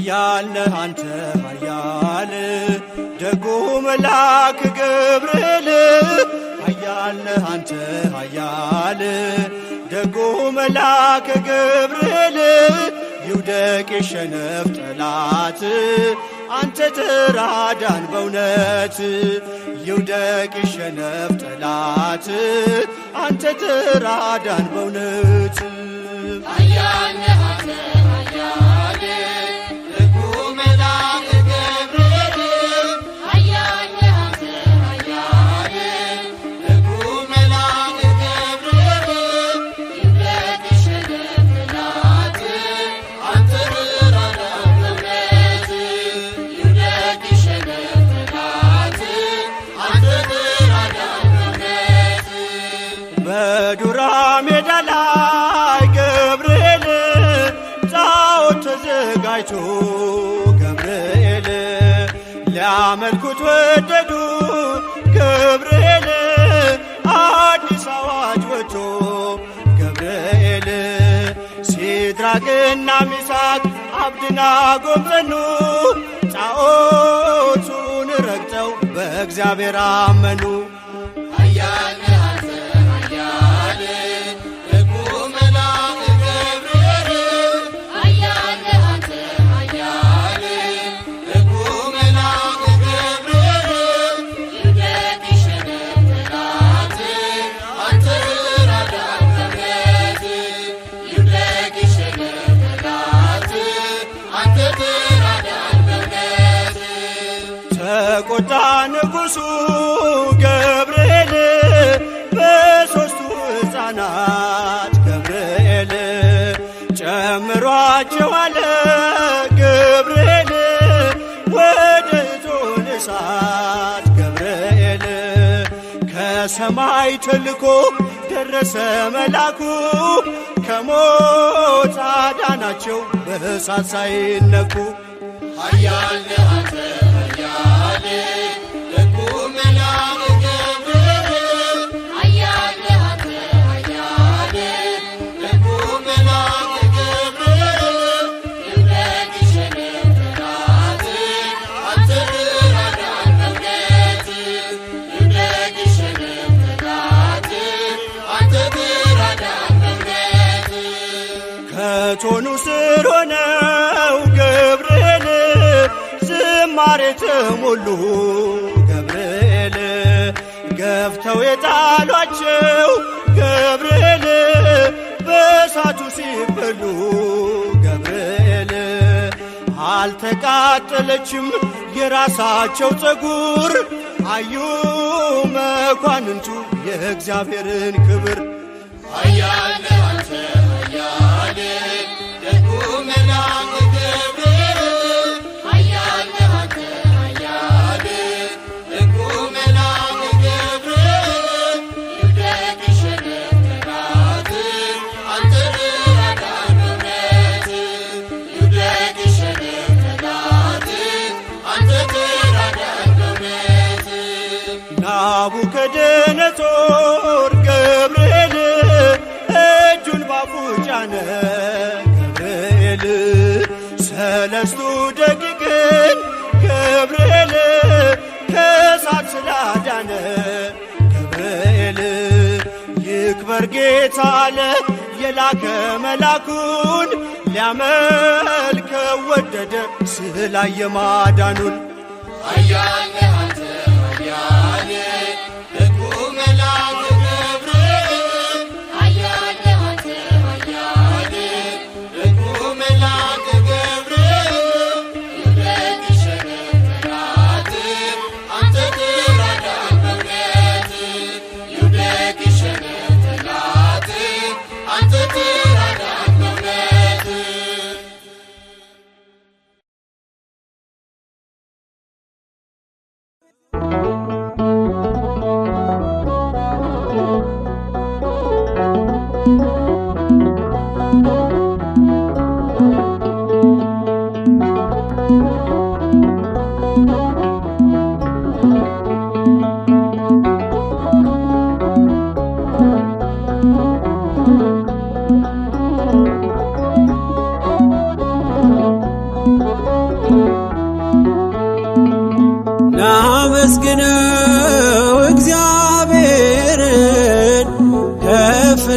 ኃያል ነህ አንተ ኃያል ደጉ መልአክ ገብርኤል ኃያል ነህ አንተ ኃያል ደጉ መልአክ ገብርኤል ይውደቅ ይሸነፍ ጠላት አንተ ተራዳን በእውነት ይውደቅ ይሸነፍ ጠላት አንተ ተራዳን በእውነት ኃያል ነህ አንተ ኃያል ደጉ መልአክ ገብርኤል ኃያል ነህ አንተ ኃያል ደጉ መልአክ ገብርኤል ይውደቅ ይሸነፍ ጠላት አንተ ተራዳን በእውነት ይውደቅ ይሸነፍ ጠላት አንተ ተራዳን በእውነት በዱራ ሜዳ ላይ ገብርኤል ጣዖት ተዘጋጅቶ ገብርኤል ሊያመልኩት ወደዱ ገብርኤል አዲስ አዋጅ ወጥቶ ገብርኤል ሲድራቅና ሚሳቅ አብደናጎም ጸኑ ጣዖቱን ረግጠው በእግዚአብሔር አመኑ። ኃያል ነህ አንተ ኃያል ደጉ መልአክ ገብርኤል ኃያል ነህ አንተ ኃያል ደጉ መልአክ ገብርኤል ይውደቅ ይሸነፍ ጠላት አንተ ተራዳን በእውነት ይውደቅ ይሸነፍ ጠላት አንተ ተራዳን በእውነት ተቆጣ ንጉሡ ገብርኤል በሦስቱ ሕፃናት ገብርኤል ጨምሯቸው አለ ገብርኤል ወደ እቶነ እሳት ገብርኤል ከሰማይ ተልኮ ደረሰ መላኩ ከሞት አዳናቸው በእሳት ሳይነኩ። ኃያል ነህ አንተ ኃያል ደጉ መልአክ ገብርኤል ኃያል ነህ አንተ ኃያል ደጉ መልአክ ገብርኤል ይውደቅ ይሸነፍ ጠላት አንተ ተራዳን በእውነት ይውደቅ ይሸነፍ ጠላት አንተ ተራዳን በእውነት ከቶኑ ስር ሆነው ገብርኤል ዝማሬ ተሞሉ ገብርኤል ገፍተው የጣሏቸው ገብርኤል በእሳቱ ሲበሉ ገብርኤል አልተቃጠለችም የራሳቸው ፀጉር አዩ መኳንንቱ የእግዚአብሔርን ክብር። ኃያል ነህ አንተ ኃያል ደጉ መልአክ ገብርኤል ኃያል ነህ አንተ ኃያል ደጉ መልአክ ገብርኤል ይውደቅ ይሸነፍ ጠላት አንተ ተራዳን በእውነት ይውደቅ ይሸነፍ ጠላት አንተ ተራዳን በእውነት ናቡከደነጾር ገብርኤል እጁን ባፉ ጫነ ገብርኤል ሰለስቱ ደቂቅን ገብርኤል ከእሳት ስላዳነ ገብርኤል ይክበር ጌታ አለ የላከ መላኩን ሊያመልከው ወደደ ስላየ ማዳኑን። ኃያል ነህ አንተ ኃያል ደጉ መልአክ ገብርኤል ኃያል ነህ አንተ ኃያል ደጉ መልአክ ገብርኤል ይውደቅ ይሸነፍ ጠላት አንተ ተራዳን በእውነት ይውደቅ ይሸነፍ ጠላት አንተ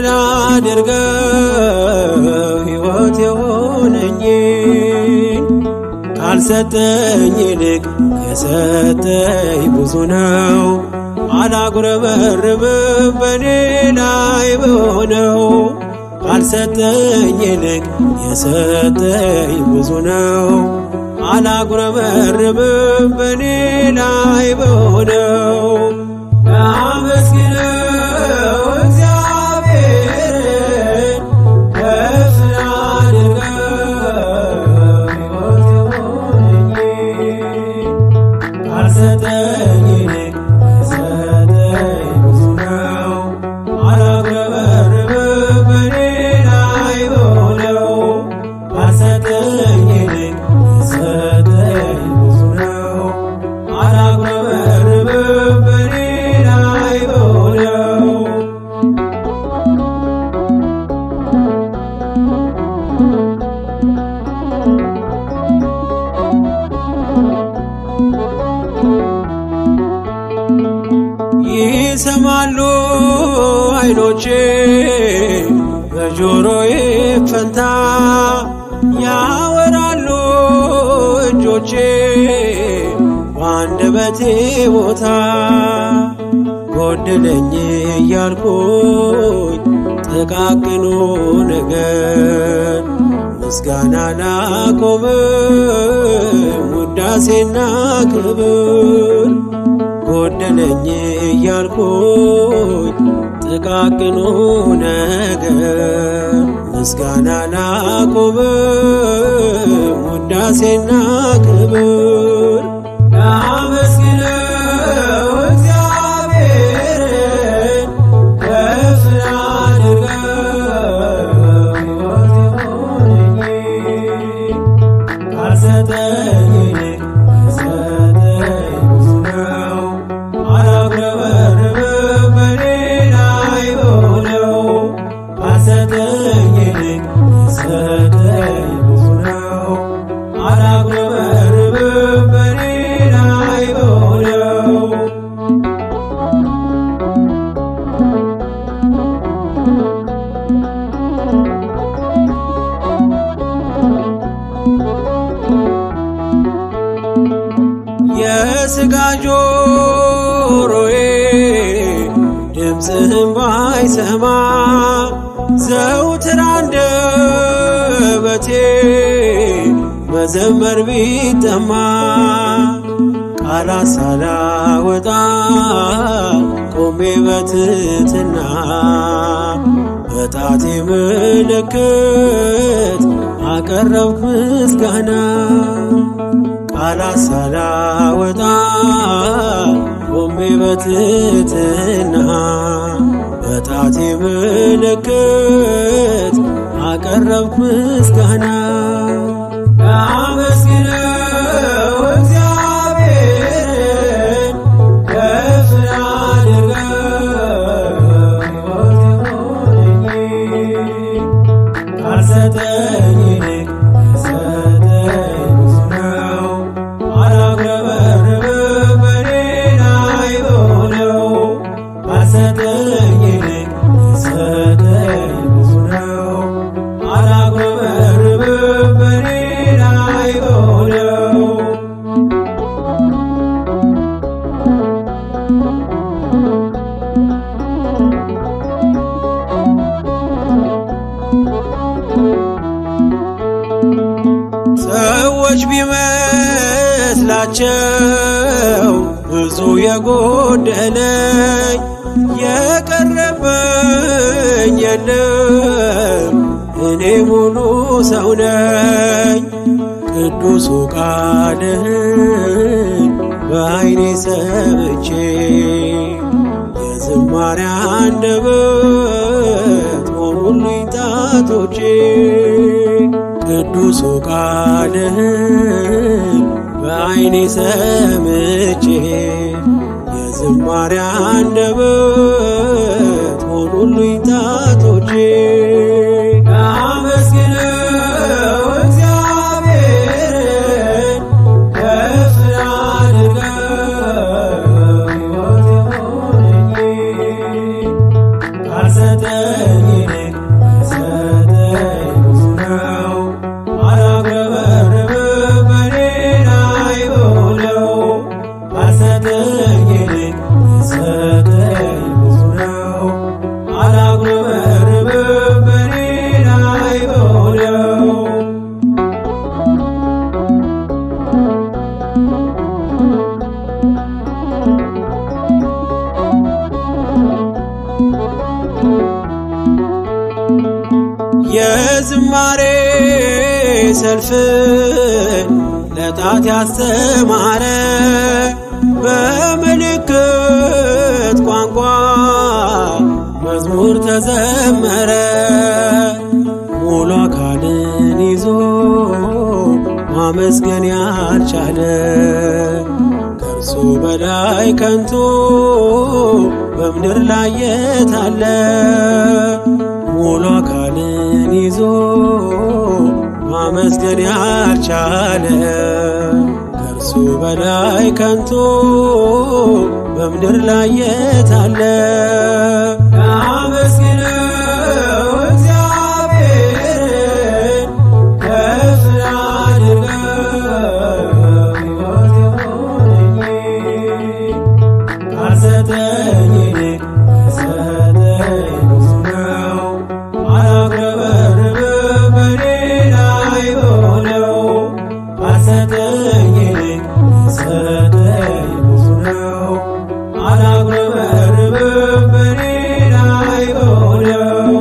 ላድርገው ሕይወት የሆነኝ ካልሰጠኝ ይልቅ የሰጠኝ ብዙ ነው። አላጉረመርምም በኔ ላይ በሆነው ካልሰጠኝ ይልቅ የሰጠኝ ብዙ ነው። አላጉረመርምም በኔ ላይ በሆነው ላመስግነው እግዚአብሔርን ከፍ ላድርገው ሕይወት የሆነኝ ካልሰጠኝ ይልቅ የሰጠኝ ብዙ ነው። አላጉረመርምም በኔ ላይ በሆነው ካልሰጠኝ ይልቅ የሰጠኝ ብዙ ነው። አላጉረመርምም በኔ ላይ በሆነው ይሰማሉ ዓይኖቼ በጆሮዬ ፈንታ ያወራሉ እጆቼ በአንደበቴ ቦታ ጎደለኝ እያልኩኝ ጥቃቅኑ ነገር ምስጋና ላቆምም ውዳሴና ክብር ጎደለኝ እያልኩኝ ጥቃቅኑ ነገር ምስጋና ላቆምም ውዳሴና ክብር ላመስግነው እግዚአብሔርን ከፍ ላድርገው ሕይወት የሆነኝ ካልሰጠኝ ይልቅ የሰጠኝ ብዙ ነው። አላጉረመርምም በኔ ላይ በሆነው ካልሰጠኝ ይልቅ የሰጠኝ ብዙ ነው። አላጉረመርምም በኔ ላይ በሆነው የሥጋ ጆሮዬ ድምፅህን ባይሰማ ዘውትር አንደበቴ መዘመር ቢጠማ ቃላት ሳላወጣ ቆሜ በትሕትና በጣቴ ምልክት አቀረብኩ ምስጋና ቃላት ሳላወጣ ቆሜ በትሕትና በጣቴ ምልክት አቀረብኩ ምስጋና ላመስግነው እግዚአብሔርን ከፍ ላድርገው ሕይወት የሆነኝ ካልሰጠኝ ይልቅ የሰጠኝ ብዙ ነው። አላጉረመርምም በኔ ላይ በሆነው ካልሰጠኝ ይልቅ የሰጠኝ ብዙ ነው። አላጉረመርምም በኔ ላይ በሆነው ሰዎች ቢመስላቸው ብዙ የጎደለኝ የቀረበኝ የለም እኔ ሙሉ ሰው ነኝ። ቅዱሱ ቃልህን በዓይኔ ሰምቼ የዝማሬ አንደበት ሆኑልኝ ጣቶቼ ቅዱሱ ቃልህን በዓይኔ ሰምቼ የዝማሬ አንደበት ሆኑልኝ ጣቶቼ ላመስግነው እግዚአብሔርን ከፍ ላድርገው ሕይወት የሆነኝ ካልሰጠኝ የዝማሬ ሰልፍ ለጣት ያስተማረ በምልክት ቋንቋ መዝሙር ተዘመረ። ሙሉ አካልን ይዞ ማመስገን ያልቻለ ከእርሱ በላይ ከንቱ በምድር ላይ የት አለ? ሙሉ አካልን ይዞ ማመስገን ያልቻለ ከእርሱ በላይ ከንቱ በምድር ላይ የት አለ? ላመስግነው እግዚአብሔርን ከፍ ላድርገው ሕይወት የሆነኝ ካልሰጠኝ ይልቅ የሰጠኝ ብዙ ነው። አላጉረመርምም በኔ ላይ በሆነው ካልሰጠኝ ይልቅ የሰጠኝ ብዙ ነው። አላጉረመርምም በኔ ላይ በሆነው